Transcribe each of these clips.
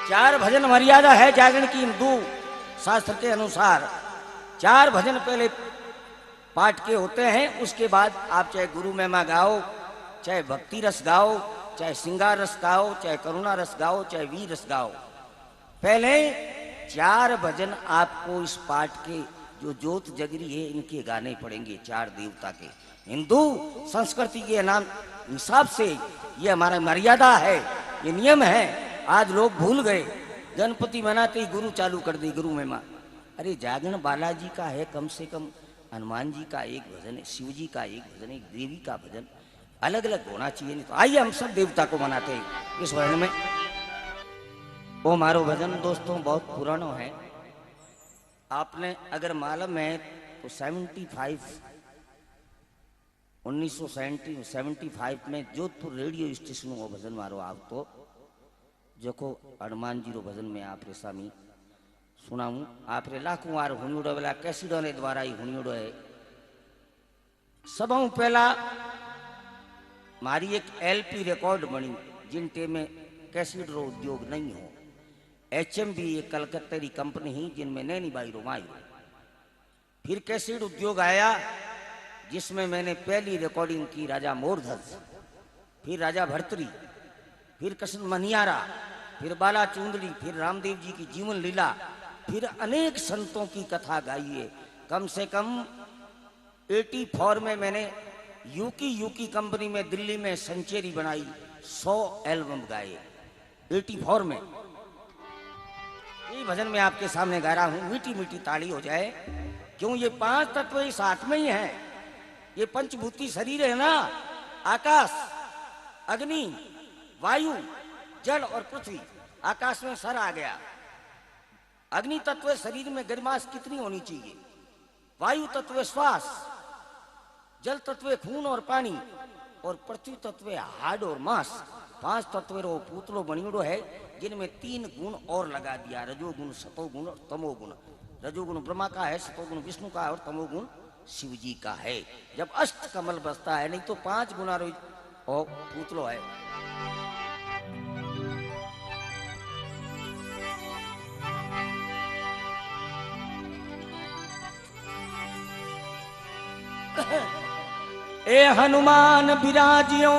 चार भजन मर्यादा है जागरण की हिंदू शास्त्र के अनुसार। चार भजन पहले पाठ के होते हैं, उसके बाद आप चाहे गुरु महिमा गाओ, चाहे भक्ति रस गाओ, चाहे श्रृंगार रस गाओ, चाहे करुणा रस गाओ, चाहे वीर रस गाओ। पहले चार भजन आपको इस पाठ के जो ज्योत जगरी है इनके गाने पड़ेंगे, चार देवता के। हिंदू संस्कृति के नाम हिसाब से ये हमारा मर्यादा है, ये नियम है। आज लोग भूल गए, गणपति मनाते ही गुरु चालू कर दी, गुरु महिमा। अरे जागरण बालाजी का है, कम से कम हनुमान जी का एक भजन है, शिव जी का एक भजन है, देवी का भजन अलग अलग होना चाहिए। नहीं तो आइए हम सब देवता को मनाते हैं इस भजन में। वो मारो भजन दोस्तों बहुत पुराना है, आपने अगर मालूम है तो 1975 में जोधपुर रेडियो स्टेशन वो भजन मारो आप तो जो हनुमान जी रो भजन में आप रे सामी सुनाऊं आप रे लाखों वार हुनियोड़ो वाला कैसीडो ने द्वारा ही हुनियोड़ो है। सबों पहला मारी एक एलपी रिकॉर्ड बनी जिन टे में कैसीड रो उद्योग नहीं हो। HMV एक कलकत्ते की कंपनी ही जिनमें नैनी बाई रो माई। फिर कैसीड उद्योग आया जिसमें मैंने पहली रिकॉर्डिंग की राजा मोरध्वज, फिर राजा भर्तरी, फिर कृष्ण मनियारा, फिर बाला चुंदड़ी, फिर रामदेव जी की जीवन लीला, फिर अनेक संतों की कथा गाई है। कम से कम 84 में मैंने यूकी कंपनी में दिल्ली में सेंचुरी बनाई, 100 एल्बम गाए 84 में। ये भजन में आपके सामने गा रहा हूं, मीठी मीठी ताली हो जाए। क्यों ये 5 तत्व इस हाथ में ही है, ये पंचभूति शरीर है ना, आकाश, अग्नि, वायु, जल और पृथ्वी। आकाश में सर आ गया। अग्नि तत्व शरीर में गर्माश कितनी होनी चाहिए, वायु तत्व श्वास, जल तत्व खून और पानी, और पृथ्वी तत्व हाड और मांस। 5 तत्व रो पुतलो बनियोड़ो है जिनमें 3 गुण और लगा दिया, रजोगुण, सतोगुण और तमोगुण। रजोगुण ब्रह्मा का है, सतोगुण विष्णु का है और तमोगुण शिव जी का है। जब अष्ट कमल बसता है, नहीं तो 5 गुना रो और पुतलो है। ए हनुमान विराजियों,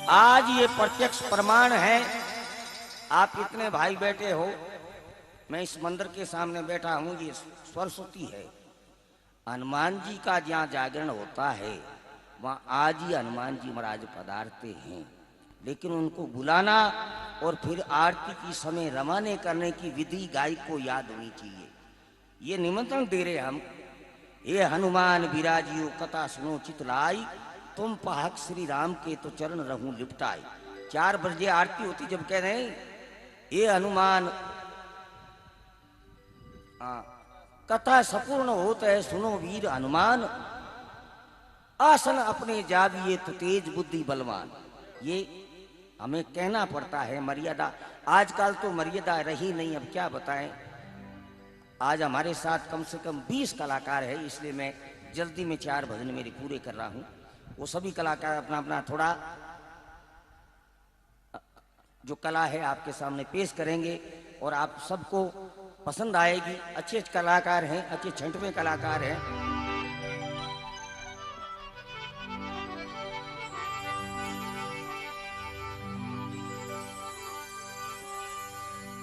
आज ये प्रत्यक्ष प्रमाण है। आप इतने भाई बैठे हो, मैं इस मंदिर के सामने बैठा हूं, ये सरस्वती है। हनुमान जी का जहाँ जागरण होता है वहां आज ही हनुमान जी महाराज पधारते हैं। लेकिन उनको बुलाना और फिर आरती की समय रवाने करने की विधि गायक को याद होनी चाहिए। ये निमंत्रण दे रहे हम, ये हनुमान विराजियो कथा सुनो चितलाई, तुम पाहक श्री राम के तो चरण रहूं लिपटाई। 4 बजे आरती होती, जब कह रहे ये हनुमान कथा संपूर्ण होता है, सुनो वीर हनुमान, आसन अपने जाविये तो तेज बुद्धि बलवान। ये हमें कहना पड़ता है, मर्यादा। आजकल तो मर्यादा रही नहीं, अब क्या बताएं। आज हमारे साथ कम से कम 20 कलाकार है, इसलिए मैं जल्दी में 4 भजन मेरे पूरे कर रहा हूं। वो सभी कलाकार अपना अपना थोड़ा जो कला है आपके सामने पेश करेंगे और आप सबको पसंद आएगी। अच्छे कलाकार हैं, अच्छे छंटवे कलाकार हैं।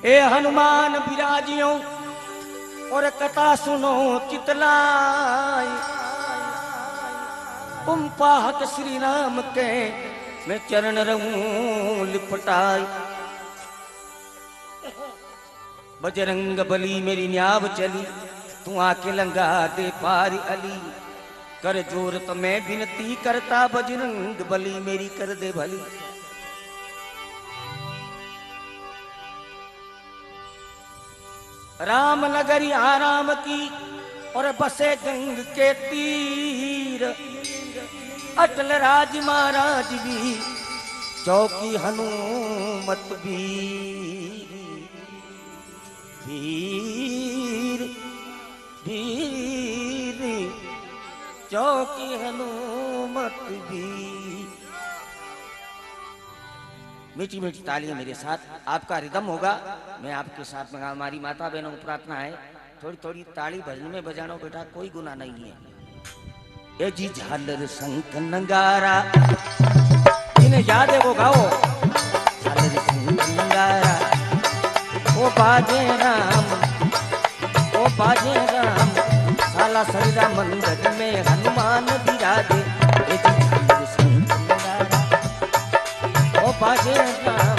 ए हनुमान विराजियों और कथा सुनो चितलाई, तुम पाहक श्री राम के मैं चरण रहूं लिपटाई। बजरंग बली मेरी न्याव चली, तू आके लंगा दे पार अली। कर जोर तो मैं विनती करता, बजरंग बली मेरी कर दे भली। राम नगरी आराम की और बसे गंग के तीर, अटल राज महाराज भी चौकी हनुमत वीर। वीर वीर चौकी हनुमत वीर। मीठी मीठी तालियां मेरे साथ, आपका रिदम होगा, मैं आपके साथ में। हमारी माता बहनों को प्रार्थना है, थोड़ी थोड़ी ताली भजन में बजाना बेटा, कोई गुनाह नहीं है। ए जी झालर शंख नंगारा, इन्हें याद है वो गाओ। झालर शंख नंगारा ओ बाजे राम, ओ बाजे राम, साला सरिया मंदिर में हनुमान विराजे। ए जी झालर शंख नंगारा ओ बाजे राम,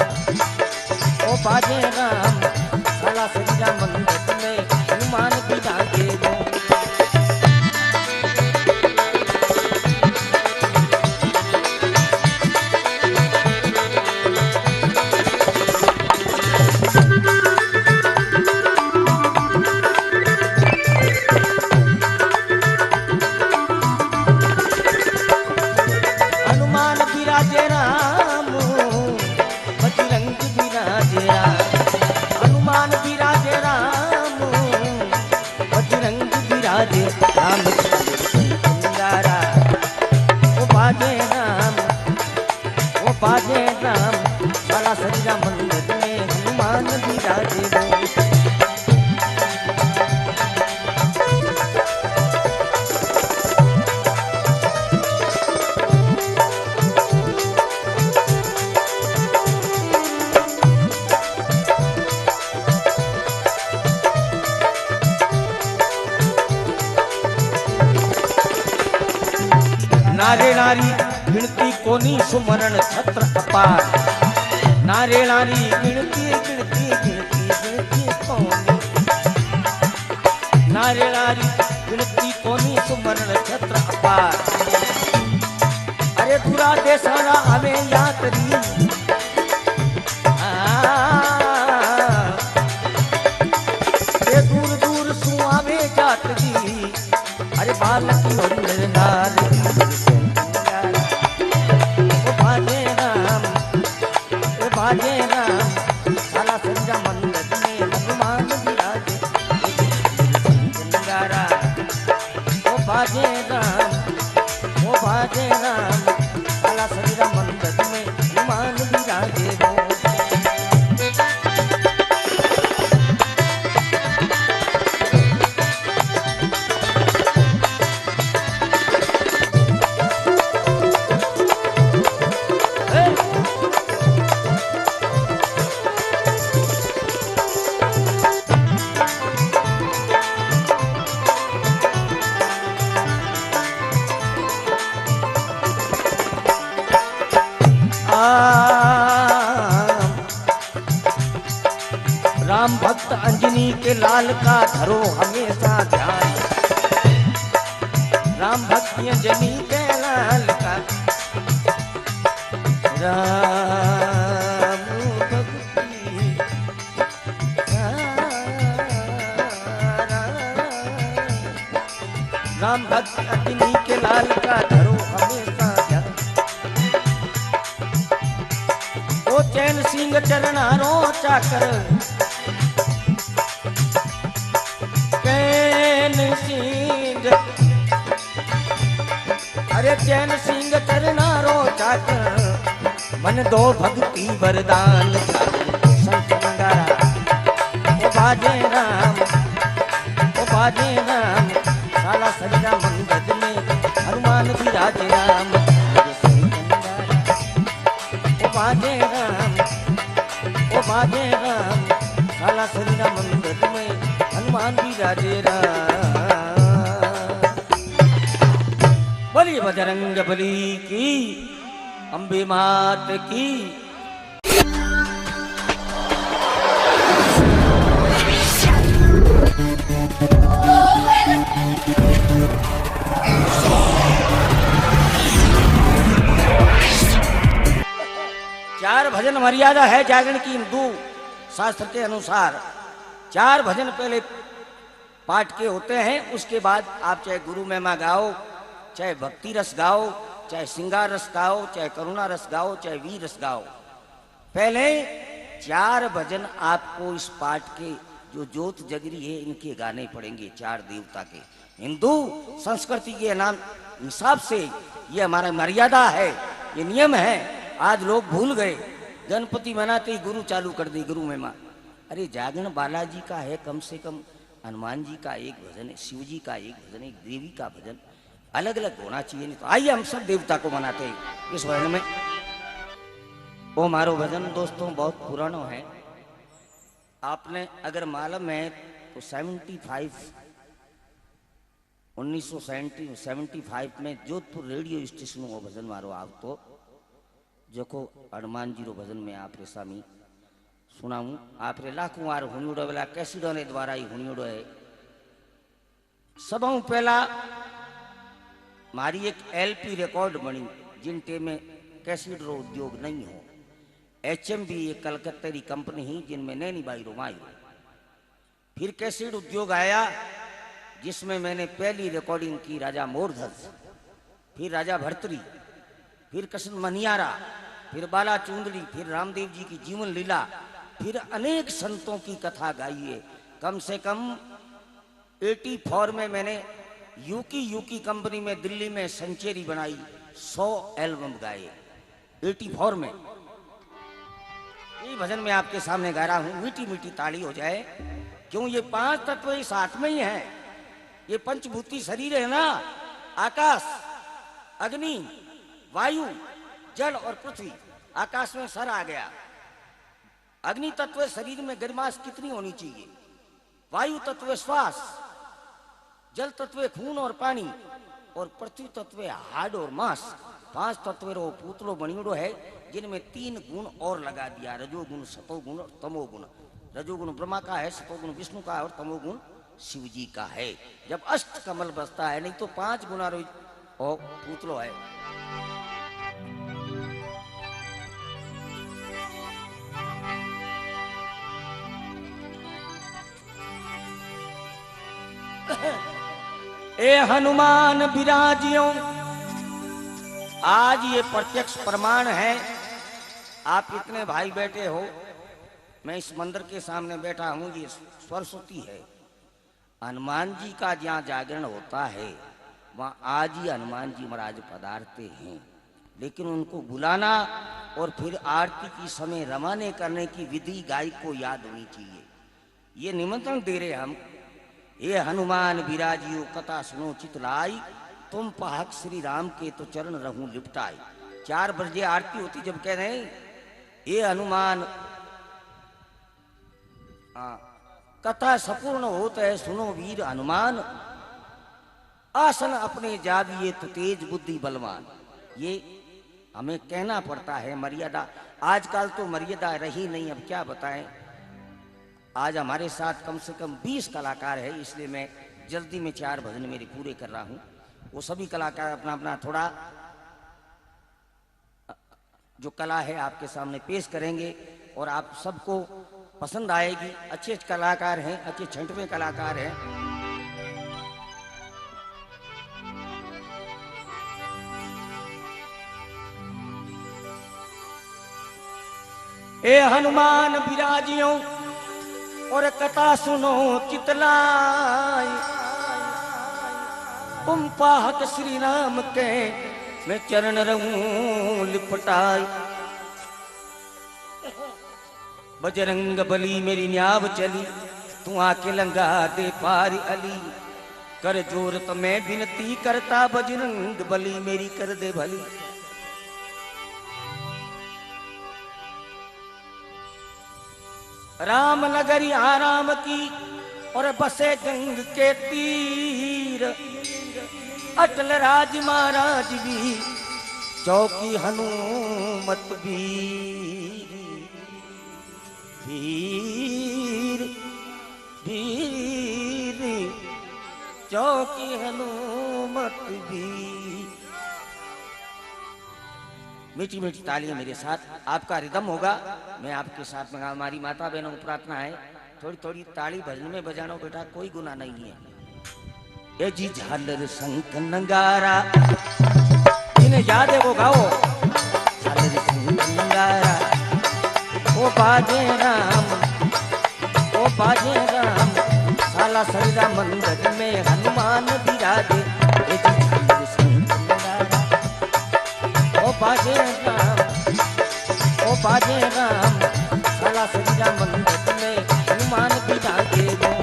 ओ बाजे राम, साला सरिया मंदिर में हनुमान विराजे। हनुमान विराजे राम, बजरंग विराजे राम, हनुमान विराजे राम, बजरंग विराजे राम। नंगारा ओ बाजे राम, ओ बाजे राम, साला सरिया मंदिर में हनुमान विराजे। नारे नारी गिनती कोनी सुमरण छत्र अपार, नारे नारी गिनती गिनती गिनती गिनती कोनी, नारे नारी गिनती कोनी सुमरण छत्र अपार। अरे दूरा देसारा हमें याद री, ये दूर दूर सुआवे जात दी। अरे बालक और नार बाजे राम, साला सरिया मंदिर में हनुमान विराजे। नंगारा ओ बाजे राम, ओ बाजे राम, साला सरिया मंदिर में हनुमान विराजे। राम भक्त अंजनी के लाल का धरो हमेशा ध्यान, राम भक्त अंजनी के लाल का, राम भक्ति राम भक्त अंजनी के लाल का धरो हमेशा ध्यान। ओ चैन सिंह चरणारो चाकर, चैन सिंह, अरे चैन सिंह चरणारो चाकर, मन दो भक्ति वरदान। संत नंगारा ओ बाजे राम, ओ बाजे राम, साला सरिया मंदिर में हनुमान विराजे राम। ओ बाजे राम, ओ बाजे राम, साला सरिया मंदिर में हनुमान विराजे राम। बोली बजरंग बली की, अम्बे मात की। चार भजन मर्यादा है जागरण की हिंदू शास्त्र के अनुसार। चार भजन पहले पाठ के होते हैं, उसके बाद आप चाहे गुरु महिमा गाओ, चाहे भक्ति रस गाओ, चाहे श्रृंगार रस गाओ, चाहे करुणा रस गाओ, चाहे वीर रस गाओ। पहले चार भजन आपको इस पाठ के जो ज्योत जगरी है इनके गाने पड़ेंगे, चार देवता के। हिंदू संस्कृति के नाम हिसाब से ये हमारा मर्यादा है, ये नियम है। आज लोग भूल गए, गणपति मनाते ही गुरु चालू कर दी, गुरु महिमा। अरे जागरण बालाजी का है, कम से कम हनुमान जी का एक भजन है, शिव जी का एक भजन है, देवी का भजन अलग अलग होना चाहिए। नहीं तो आइए हम सब देवता को मनाते हैं इस भजन में। वो मारो भजन दोस्तों बहुत पुराना है, आपने अगर मालूम है तो 1975 में जोधपुर रेडियो स्टेशन वो भजन मारो आप तो जो हनुमान जी रो भजन में आप रे सामी सुनाऊं आप रे लाखों वार हुनियोड़ो वाला कैसीडो ने द्वारा ही हुनियोड़ो है। सबों पहला मारी एक एलपी रिकॉर्ड बनी जिन टे में कैसीड रो उद्योग नहीं हो। HMV एक कलकत्ते की कंपनी ही जिनमें नैनी बाई रो माई। फिर कैसीड उद्योग आया जिसमें मैंने पहली रिकॉर्डिंग की राजा मोरध्वज, फिर राजा भर्तरी, फिर कृष्ण मनियारा, फिर बाला चुंदड़ी, फिर रामदेव जी की जीवन लीला, फिर अनेक संतों की कथा गाई है। कम से कम 84 में मैंने यूकी कंपनी में दिल्ली में सेंचुरी बनाई, 100 एल्बम गाए 84 में। ये भजन मैं आपके सामने गा रहा हूं, मीठी मीठी ताली हो जाए, क्यों ये 5 तत्व इस साथ में ही है। ये पंचभूति शरीर है ना, आकाश, अग्नि, वायु, जल और पृथ्वी। आकाश में सर आ गया, अग्नि तत्व शरीर में गर्माश कितनी होनी चाहिए, वायु तत्व श्वास, जल तत्व खून और पानी, और पृथ्वी तत्व हाड और मांस। 5 तत्व रो पुतलो बनियोड़ो है जिनमें 3 गुण और लगा दिया, रजोगुण, सतोगुण और तमोगुण। रजोगुण ब्रह्मा का है, सतोगुण विष्णु का है और तमोगुण शिव जी का है। जब अष्ट कमल बसता है, नहीं तो 5 गुना रो और पुतलो है। ए हनुमान विराजियो, आज ये प्रत्यक्ष प्रमाण है। आप इतने भाई बैठे हो, मैं इस मंदिर के सामने बैठा हूं, ये सरस्वती है। हनुमान जी का जहाँ जागरण होता है वहां आज ही हनुमान जी महाराज पधारते हैं, लेकिन उनको बुलाना और फिर आरती की समय रवाने करने की विधि गायक को याद होनी चाहिए। ये निमंत्रण दे रहे हम, ये हनुमान विराजियो कथा सुनो चितलाई, तुम पाहक श्री राम के तो चरण रहूं लिपटाई। 4 बजे आरती होती, जब कह रहे ये हनुमान कथा संपूर्ण होता है, सुनो वीर हनुमान, आसन अपने जाविये तो तेज बुद्धि बलवान। ये हमें कहना पड़ता है, मर्यादा। आजकल तो मर्यादा रही नहीं, अब क्या बताएं। आज हमारे साथ कम से कम 20 कलाकार है, इसलिए मैं जल्दी में 4 भजन मेरे पूरे कर रहा हूं। वो सभी कलाकार अपना अपना थोड़ा जो कला है आपके सामने पेश करेंगे और आप सबको पसंद आएगी। अच्छे कलाकार हैं, अच्छे छंटवे कलाकार हैं। ए हनुमान विराजियो और कथा सुनो चितलाई, तुम पाहक श्री राम के मैं चरण रहूं लिपटाई। बजरंग बली मेरी न्याव चली, तू आके लंगा दे पारी अली। कर जोर तो मैं विनती करता, बजरंग बली मेरी कर दे भली। राम नगरी आराम की और बसे गंग के तीर, अटल राज महाराज भी चौकी हनुमत वीर। वीर वीर चौकी हनुमत वीर। मीठी मीठी तालियां मेरे साथ, आपका रिदम होगा, मैं आपके साथ में। हमारी माता बहनों को प्रार्थना है, थोड़ी थोड़ी ताली भजन में बजाना बेटा, कोई गुना नहीं है। ये जी झालर शंख नंगारा, जिन्हें याद है वो गाओ। झालर शंख नंगारा, ओ बाजे राम, ओ बाजे राम, साला सरीरा मंदिर में हनुमान विराजे। ये जी झालर शंख नंगारा, ओ बाजे राम, ओ बाजे राम साला सरिया मंदिर में हनुमान बिराजे वो।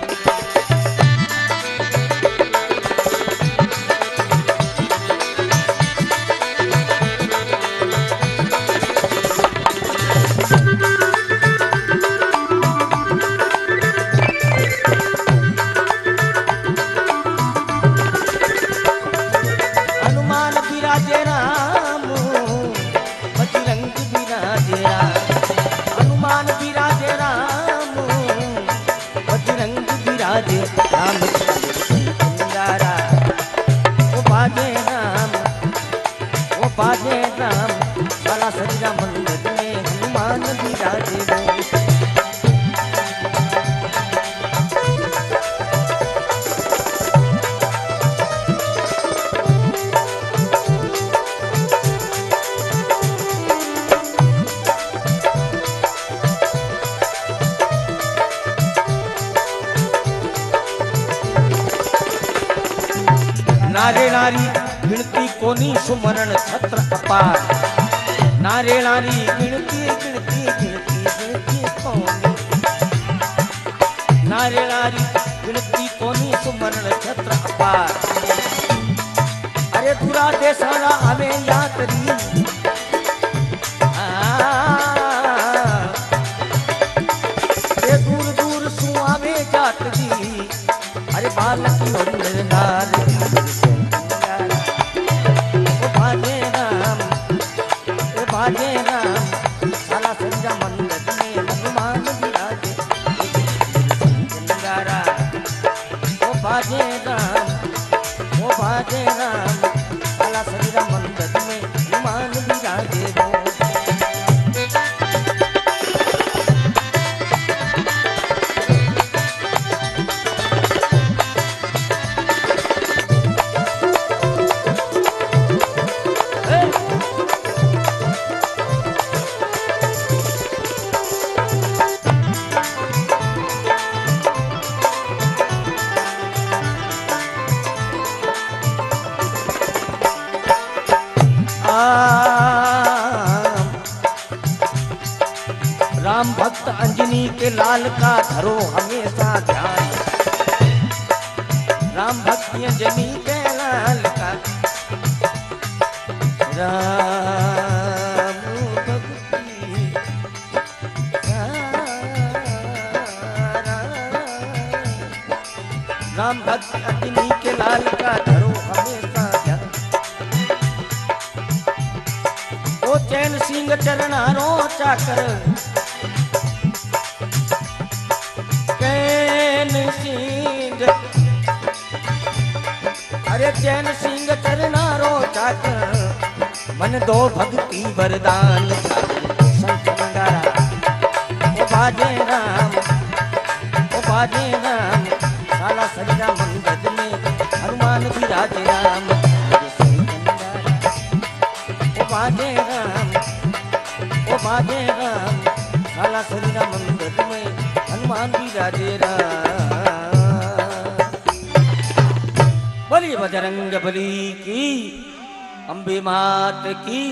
हनुमान बिराजे राम बजरंग बिराजे राम। हनुमान बिराजे राम बजरंग बिराजे राम। सिंगारा वो बाजे राम वो बाजे राम साला सरिया मंदिर में हनुमान बिराजे वो। नारे नारी गिनती कोनी सुमरण छत्र अपार। नारे नारी गिनती गिनती गिनती गिनती कोनी। नारे नारी गिनती कोनी सुमरण छत्र अपार। अरे दूरा देसारा आवे यात्री ये दूर दूर सु आवे यात्री। अरे बालक और नार बाजे राम साला सरिया मंदिर में हनुमान बिराजे सिंगारा। वो बाजे राम साला सरिया मंदिर में हनुमान बिराजे वो। राम भक्त अंजनी के लाल का धरो हमेशा ध्यान। राम भक्त अंजनी के लाल का राम भक्ति राम भक्त अंजनी के लाल का धरो हमेशा ध्यान। ओ चैन सिंह चरणारो चाकर सिंह। अरे चैन सिंह चरनारो चाकर मन दो भक्ति वरदान। संत नगारा ओ बाजे राम साला सरिया मंदिर में हनुमान बिराजे राम। ओ बाजे राम साला सरिया मंदिर में हनुमान बिराजे राम। बली बजरंग बली की, अम्बे मात की।